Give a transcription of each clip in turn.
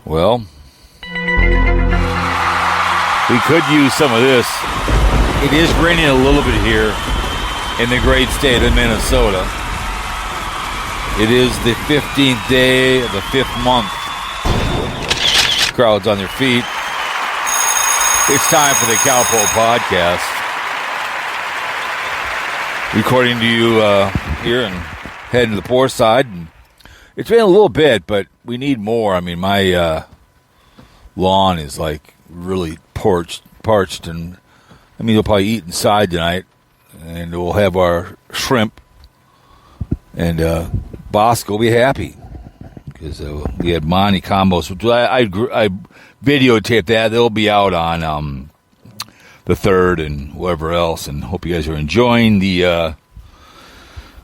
Well, we could use some of this. It is raining a little bit here in the great state of Minnesota. It is the 15th day of the 5th month. Crowds on their feet. It's time for the Cowpote podcast. Recording to you here and heading to the poor side. It's been a little bit, but we need more. I mean, my lawn is like really parched, and I mean, we'll probably eat inside tonight, and we'll have our shrimp, and Bosco will be happy because we had Monty combos. I videotaped that. They'll be out on the 3rd and whatever else, and hope you guys are enjoying the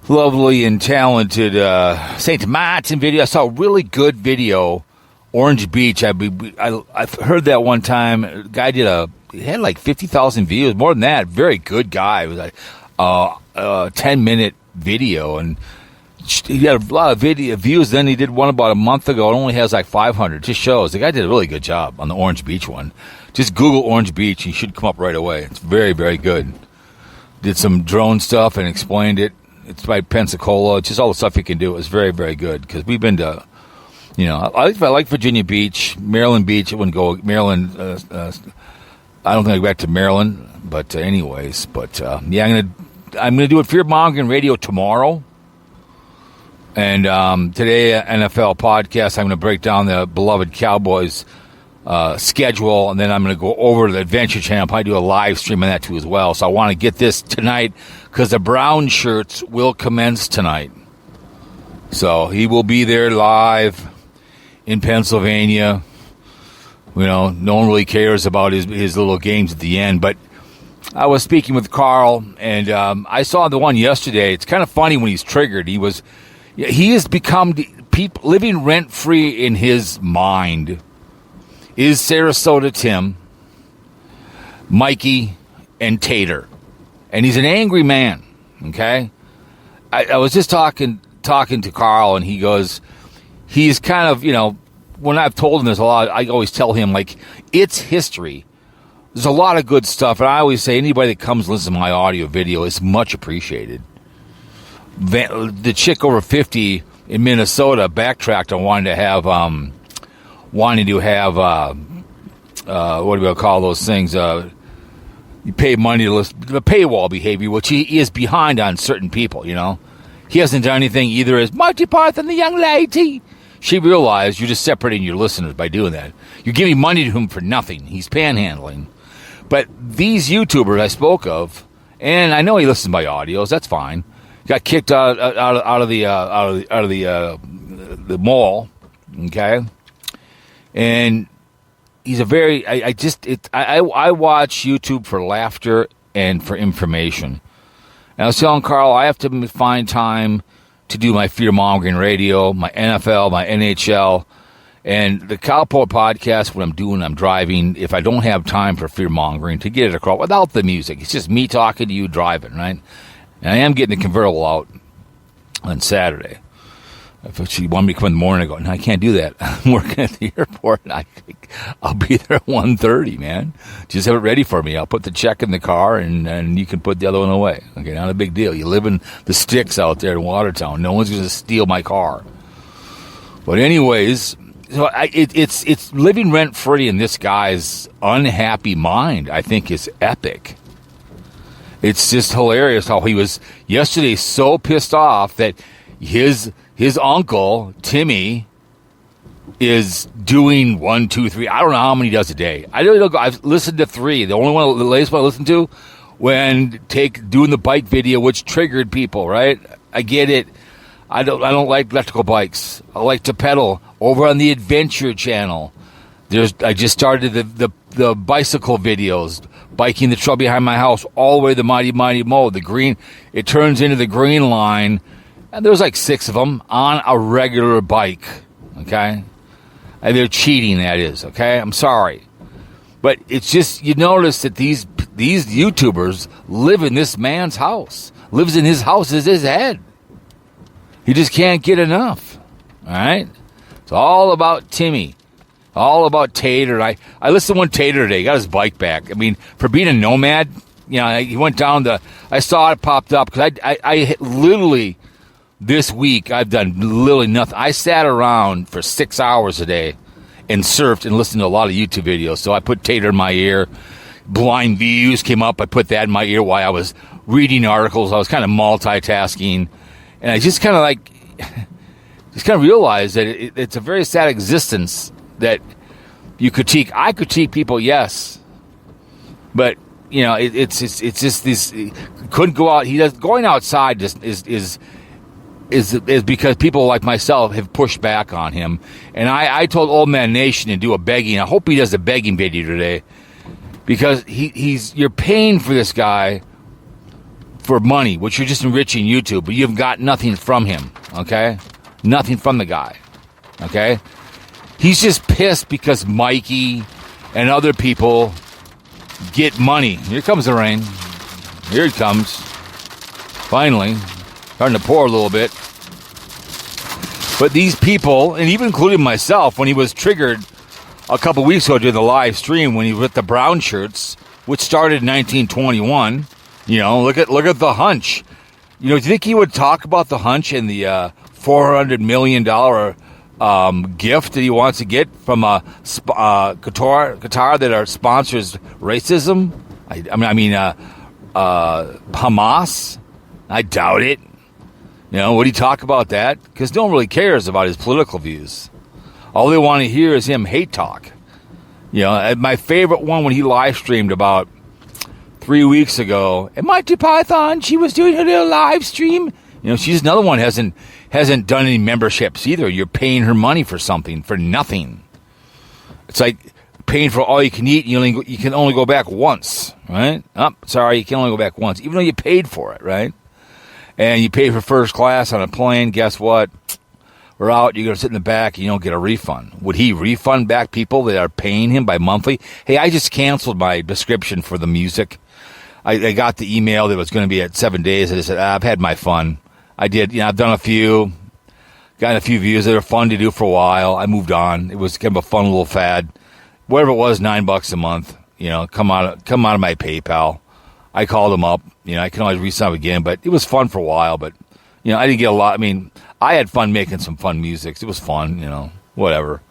lovely and talented St. Martin video. I saw a really good video, Orange Beach. I've heard that one time. A guy he had like 50,000 views, more than that. Very good guy. It was like a 10-minute video, and he had a lot of views. Then he did one about a month ago. It only has like 500. Just shows the guy did a really good job on the Orange Beach one. Just Google Orange Beach. He should come up right away. It's very, very good. Did some drone stuff and explained it. It's by Pensacola. It's just all the stuff you can do. It was very, very good because we've been to, I like Virginia Beach, Maryland Beach. I wouldn't go Maryland. I don't think I'll go back to Maryland, but anyways. But yeah, I'm gonna do a fear mongering radio tomorrow, and today NFL podcast. I'm gonna break down the beloved Cowboys schedule, and then I'm going to go over to the Adventure Channel. I'll probably do a live stream on that too as well. So I want to get this tonight because the brown shirts will commence tonight. So he will be there live in Pennsylvania. No one really cares about his little games at the end. But I was speaking with Carl, and I saw the one yesterday. It's kind of funny when he's triggered. He has become living rent free in his mind. Is Sarasota Tim, Mikey, and Tater. And he's an angry man, okay? I was just talking to Carl, and he goes, he's kind of, when I've told him there's a lot, I always tell him, like, it's history. There's a lot of good stuff, and I always say anybody that comes and listens to my audio video is much appreciated. The chick over 50 in Minnesota backtracked on wanting to have what do we call those things? You pay money to listen, the paywall behavior, which he is behind on certain people, He hasn't done anything either as Marty Python, the young lady. She realized you're just separating your listeners by doing that. You're giving money to him for nothing. He's panhandling. But these YouTubers I spoke of, and I know he listens by audios, that's fine. Got kicked out of the mall, okay? And he's a very, I watch YouTube for laughter and for information. And I was telling Carl, I have to find time to do my fear-mongering radio, my NFL, my NHL, and the Cowpote podcast, when I'm driving, if I don't have time for fear-mongering, to get it across without the music. It's just me talking to you driving, right? And I am getting the convertible out on Saturday. If she wanted me to come in the morning, I go, no, I can't do that. I'm working at the airport, and I'll be there at 1:30, man. Just have it ready for me. I'll put the check in the car, and you can put the other one away. Okay, not a big deal. You live in the sticks out there in Watertown. No one's going to steal my car. But anyways, so it's living rent-free in this guy's unhappy mind, I think, is epic. It's just hilarious how he was yesterday so pissed off that his uncle, Timmy, is doing 1, 2, 3. I don't know how many he does a day. I really don't go. I've listened to 3. The latest one I listened to when doing the bike video, which triggered people, right? I get it. I don't like electrical bikes. I like to pedal over on the Adventure Channel. I just started the bicycle videos, biking the trail behind my house all the way to the Mighty Mighty Mo. It turns into the green line. And there's like 6 of them on a regular bike, okay? And they're cheating, that is, okay? I'm sorry. But it's just, you notice that these YouTubers live in this man's house. Lives in his house is his head. He just can't get enough, all right? It's all about Timmy. All about Tater. I listened to one Tater today. He got his bike back. I mean, for being a nomad, he went down I saw it popped up because I literally, this week, I've done literally nothing. I sat around for 6 hours a day and surfed and listened to a lot of YouTube videos. So I put Tater in my ear. Blind Views came up. I put that in my ear while I was reading articles. I was kind of multitasking. And I just kind of realized that it's a very sad existence that you critique. I critique people, yes, but it's just this. Couldn't go out. He does going outside. Just is because people like myself have pushed back on him. And I told Old Man Nation to do a begging. I hope he does a begging video today, because you're paying for this guy for money, which you're just enriching YouTube, but you've got nothing from him. Okay, nothing from the guy. Okay. He's just pissed because Mikey and other people get money. Here comes the rain. Here it comes. Finally. Starting to pour a little bit. But these people, and even including myself, when he was triggered a couple weeks ago during the live stream, when he was with the brown shirts, which started in 1921, look at the hunch. Do you think he would talk about the hunch and the $400 million gift that he wants to get from a Qatar that sponsors racism? Hamas? I doubt it. Would he talk about that? Because no one really cares about his political views. All they want to hear is him hate talk. My favorite one when he live streamed about 3 weeks ago. And Monty Python, she was doing a little live stream. She's another one hasn't done any memberships either. You're paying her money for something for nothing. It's like paying for all you can eat. You can only go back once, right? Oh, sorry, you can only go back once, even though you paid for it, right? And you pay for first class on a plane. Guess what? We're out. You're going to sit in the back and you don't get a refund. Would he refund back people that are paying him by monthly? Hey, I just canceled my subscription for the music. I got the email that was going to be at 7 days. I just said, I've had my fun. I did. I've done gotten a few views that are fun to do for a while. I moved on. It was kind of a fun little fad. Whatever it was, $9 a month. Come out of my PayPal. I called them up. I can always re-sign again, but it was fun for a while. But I didn't get a lot. I had fun making some fun music. It was fun. Whatever.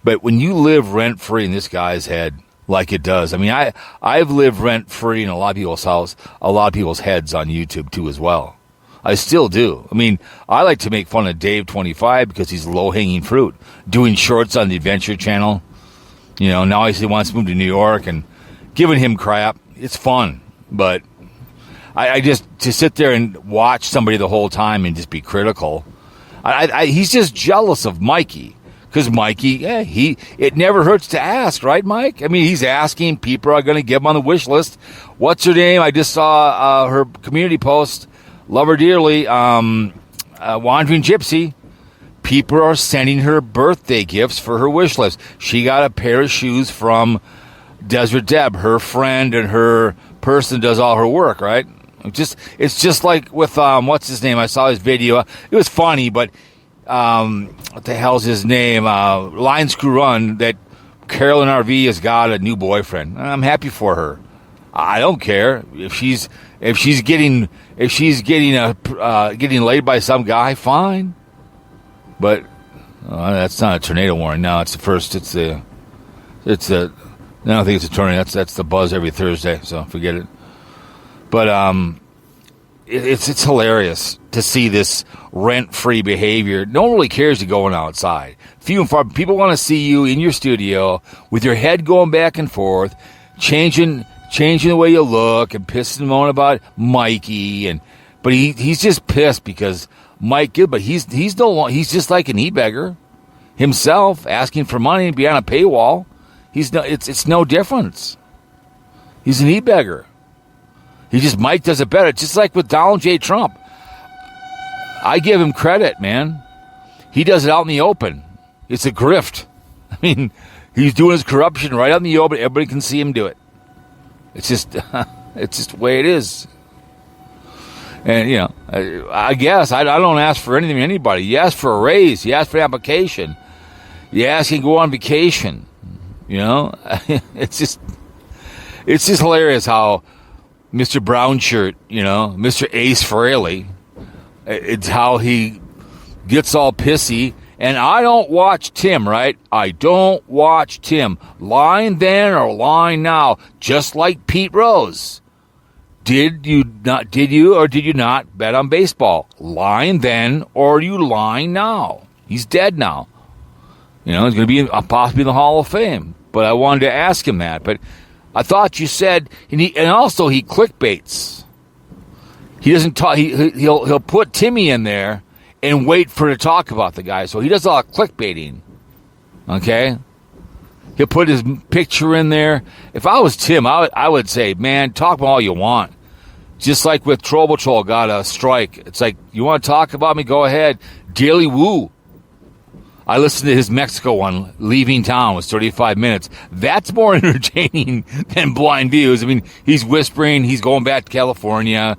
But when you live rent free in this guy's head, like it does. I've lived rent free in a lot of people's house, a lot of people's heads on YouTube too as well. I still do. I like to make fun of Dave25 because he's low-hanging fruit. Doing shorts on the Adventure Channel. Now he wants to move to New York and giving him crap. It's fun. But I just, to sit there and watch somebody the whole time and just be critical. He's just jealous of Mikey. Because Mikey, it never hurts to ask, right, Mike? He's asking. People are going to give him on the wish list. What's her name? I just saw her community post. Love her dearly. Wandering Gypsy. People are sending her birthday gifts for her wish list. She got a pair of shoes from Desert Deb, her friend and her person does all her work, right? It's just like with, what's his name? I saw his video. It was funny, but what the hell's his name? Line Screw Run, that Carolyn RV has got a new boyfriend. I'm happy for her. I don't care if she's getting laid by some guy, fine. But that's not a tornado warning. No, it's the first. I don't think it's a tornado. That's the buzz every Thursday. So forget it. But it's hilarious to see this rent-free behavior. No one really cares you going outside. Few and far. People want to see you in your studio with your head going back and forth, changing the way you look and pissing and moaning about Mikey. But he's just pissed because Mike. But he's just like an e-beggar himself, asking for money and be on a paywall. It's no difference. He's an e-beggar. Mike does it better. Just like with Donald J. Trump. I give him credit, man. He does it out in the open. It's a grift. He's doing his corruption right out in the open. Everybody can see him do it. It's just the way it is. And, I guess I don't ask for anything from anybody. You ask for a raise. You ask for an application. You ask him to go on vacation. You know, it's just hilarious how Mr. Brownshirt, you know, Mr. Ace Frehley, it's how he gets all pissy. And I don't watch Tim, right? I don't watch Tim. Line then or line now, just like Pete Rose. Did you or did you not bet on baseball? Line then or you line now? He's dead now. You know, he's going to be possibly in the Hall of Fame. But I wanted to ask him that. But I thought you said, and also he clickbaits. He doesn't talk. He'll put Timmy in there and wait for to talk about the guy. So he does a lot of clickbaiting. Okay, he'll put his picture in there. If I was Tim, I would say, man, talk about all you want. Just like with Troll got a strike. It's like, you want to talk about me? Go ahead. Daily Woo. I listened to his Mexico one, Leaving Town, was 35 minutes. That's more entertaining than Blind Views. I mean, he's whispering. He's going back to California.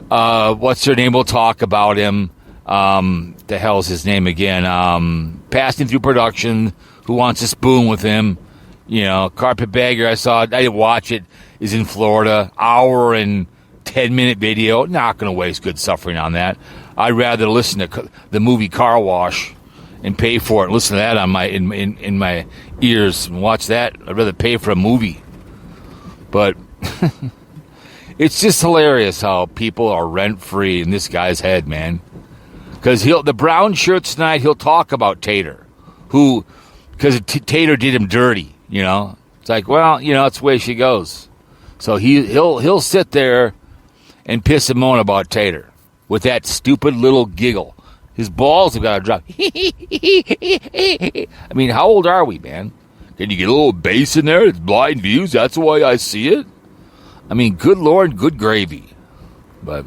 What's her name? We'll talk about him. The hell's his name again? Passing Through Production. Who Wants to Spoon with him? You know, Carpetbagger. I didn't watch it. Is in Florida. Hour and 10-minute video. Not going to waste good suffering on that. I'd rather listen to the movie Car Wash and pay for it. Listen to that on my in my ears and watch that. I'd rather pay for a movie. But it's just hilarious how people are rent free in this guy's head, man. Because the brown shirts tonight, he'll talk about Tater, because Tater did him dirty. You know, it's like, well, you know, that's the way she goes. So he'll sit there and piss and moan about Tater with that stupid little giggle. His balls have got to drop. I mean, how old are we, man? Can you get a little bass in there? It's Blind Views. That's the way I see it. I mean, good Lord, good gravy. But,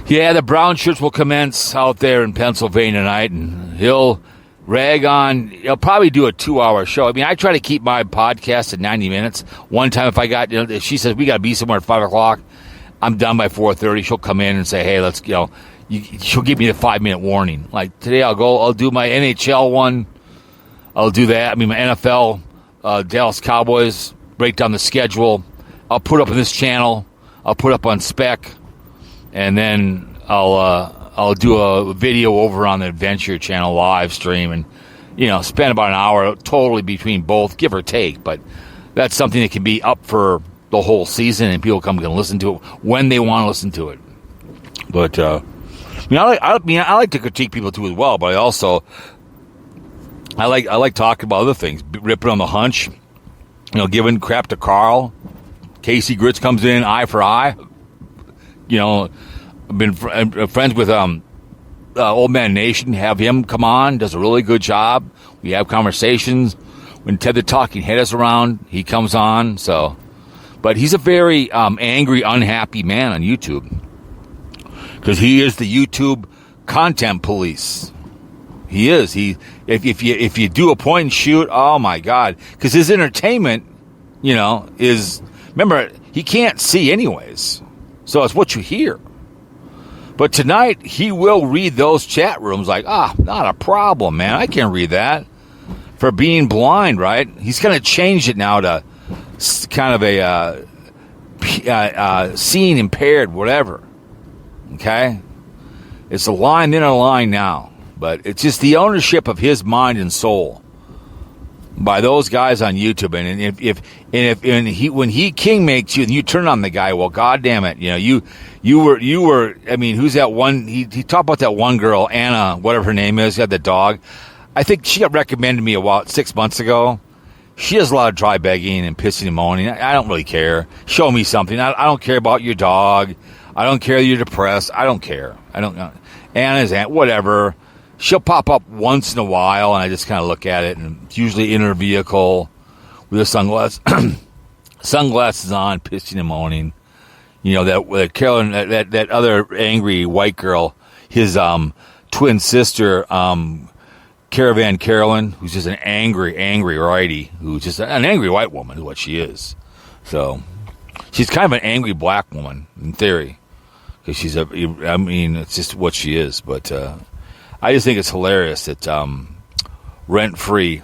yeah, the brown shirts will commence out there in Pennsylvania tonight, and he'll rag on. He'll probably do a 2-hour show. I mean, I try to keep my podcast at 90 minutes. One time, if she says we got to be somewhere at 5 o'clock, I'm done by 4:30. She'll come in and say, hey, let's, you know, she'll give me the 5-minute warning. Like today, I'll do my NHL one. I'll do that. I mean, my NFL, Dallas Cowboys, break down the schedule. I'll put up on this channel. I'll put up on Spec, and then I'll do a video over on the Adventure channel live stream, and you know, spend about an hour totally between both, give or take. But that's something that can be up for the whole season, and people can listen to it when they want to listen to it. But I like to critique people too as well, but I like talking about other things, ripping on the hunch, you know, giving crap to Carl. Casey Grits comes in, eye for eye. You know, I've been friends with Old Man Nation. Have him come on, does a really good job. We have conversations. When Ted the Talking Head is around, he comes on. So, but he's a very angry, unhappy man on YouTube. Because he is the YouTube content police. He is. If you do a point and shoot, oh my God. Because his entertainment, you know, is, remember, he can't see anyways. So it's what you hear. But tonight, he will read those chat rooms like, not a problem, man. I can read that. For being blind, right? He's going to change it now to kind of a seeing impaired, whatever. Okay? It's a line then a line now. But it's just the ownership of his mind and soul by those guys on YouTube. And when he king makes you and you turn on the guy, well, God damn it, you know, you were. I mean, who's that one? He talked about that one girl, Anna, whatever her name is, had the dog. I think she got recommended to me about 6 months ago. She does a lot of dry begging and pissing and moaning. I don't really care. Show me something. I don't care about your dog. I don't care that you're depressed. I don't care. I don't know. Anna's aunt, whatever. She'll pop up once in a while, and I just kind of look at it, and it's usually in her vehicle with her sunglasses on, pissing and moaning. You know, that Carolyn, that other angry white girl, his twin sister, Caravan Carolyn, who's just an angry righty, who's just an angry white woman, is what she is. So she's kind of an angry black woman in theory, because it's just what she is. But I just think it's hilarious that rent-free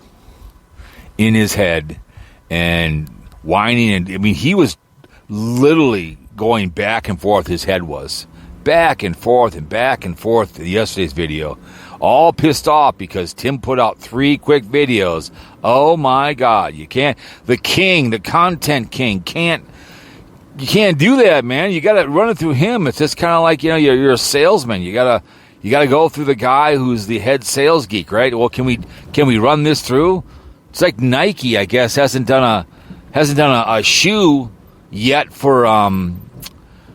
in his head and whining. And I mean, he was literally going back and forth. His head was back and forth in yesterday's video. All pissed off because Tim put out 3 quick videos. Oh my God. You can't, the king, the content king you can't do that, man. You got to run it through him. It's just kind of like, you're a salesman. You got to go through the guy who's the head sales geek, right? Well, can we run this through? It's like Nike, I guess, hasn't done a shoe yet for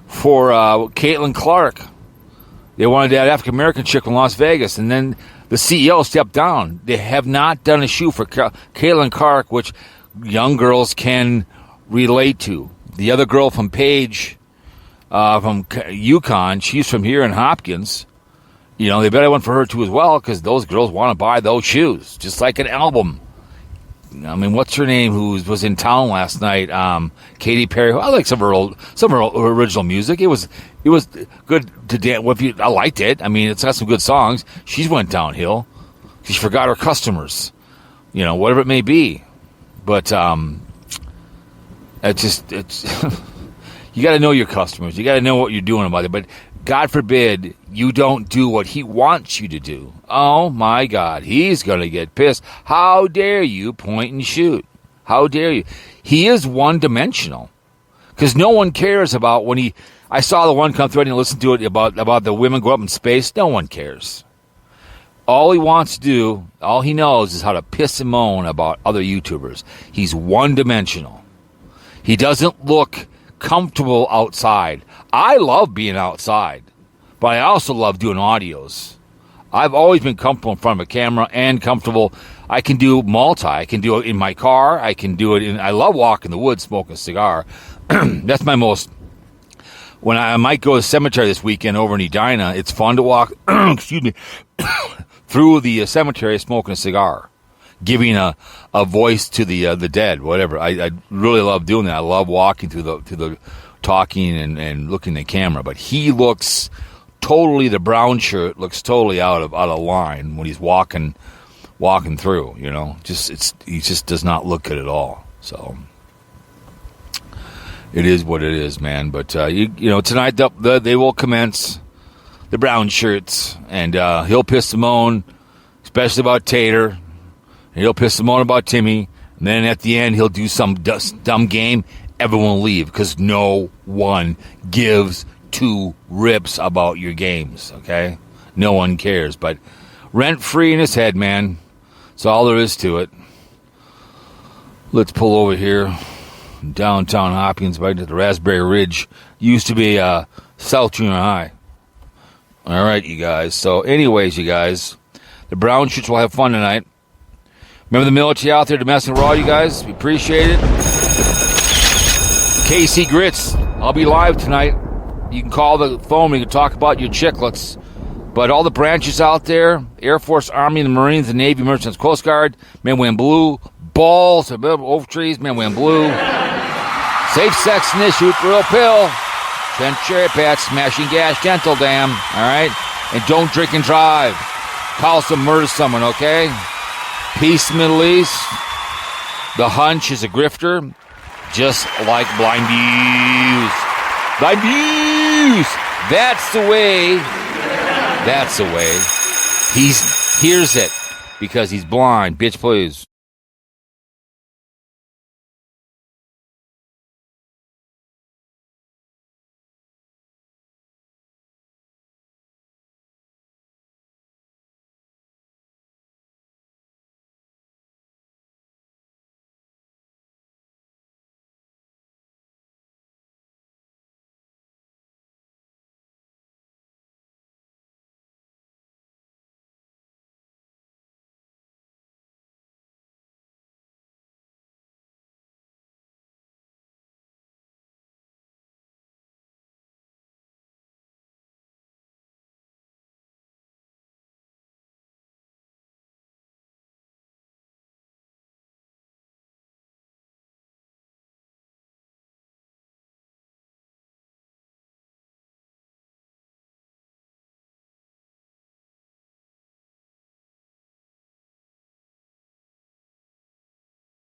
Caitlin Clark. They wanted that African American chick from Las Vegas, and then the CEO stepped down. They have not done a shoe for Caitlin Clark, which young girls can relate to. The other girl from Page, from UConn, she's from here in Hopkins. They bet I went for her too as well, because those girls want to buy those shoes, just like an album. I mean, what's her name? Who was in town last night? Katy Perry. I like some of her original music. It was good to dance. I liked it. I mean, it's got some good songs. She went downhill. She forgot her customers. Whatever it may be. But it's you got to know your customers. You got to know what you're doing about it. But God forbid you don't do what he wants you to do. Oh, my God. He's going to get pissed. How dare you point and shoot? How dare you? He is one-dimensional. Because no one cares about I saw the one come through. I didn't listen to it about the women go up in space. No one cares. All he wants to do, all he knows is how to piss and moan about other YouTubers. He's one-dimensional. He doesn't look comfortable outside. I love being outside, but I also love doing audios. I've always been comfortable in front of a camera and comfortable. I can do multi. I can do it in my car. I can do it I love walking the woods, smoking a cigar. That's my most, when I might go to the cemetery this weekend over in Edina, it's fun to walk, excuse me, through the cemetery smoking a cigar, giving a voice to the dead, whatever. I really love doing that. I love walking through the talking and looking at the camera. But he looks totally, the brown shirt looks totally out of line when he's walking through. He just does not look good at all. So it is what it is, man. But tonight they will commence the brown shirts, and he'll piss and moan, especially about Tater. And he'll piss and moan about Timmy, and then at the end he'll do some dumb game. Everyone will leave because no one gives 2 rips about your games. Okay, no one cares. But rent free in his head, man. That's all there is to it. Let's pull over here, downtown Hopkins, right at the Raspberry Ridge. Used to be South Junior High. All right, you guys. So, anyways, you guys, the brown shirts will have fun tonight. Remember the military out there, domestic raw, you guys? We appreciate it. KC Grits, I'll be live tonight. You can call the phone. We can talk about your chicklets. But all the branches out there, Air Force, Army, the Marines, the Navy, Merchants, Coast Guard, men wearing blue, balls, oak trees, men wearing blue. Safe sex and shoot the real pill. Send cherry patch, smashing gas, gentle damn. All right? And don't drink and drive. Call some murder someone, okay? Peace, Middle East. The hunch is a grifter, just like BlindViews. BlindViews! That's the way. That's the way. He hears it because he's blind. Bitch, please.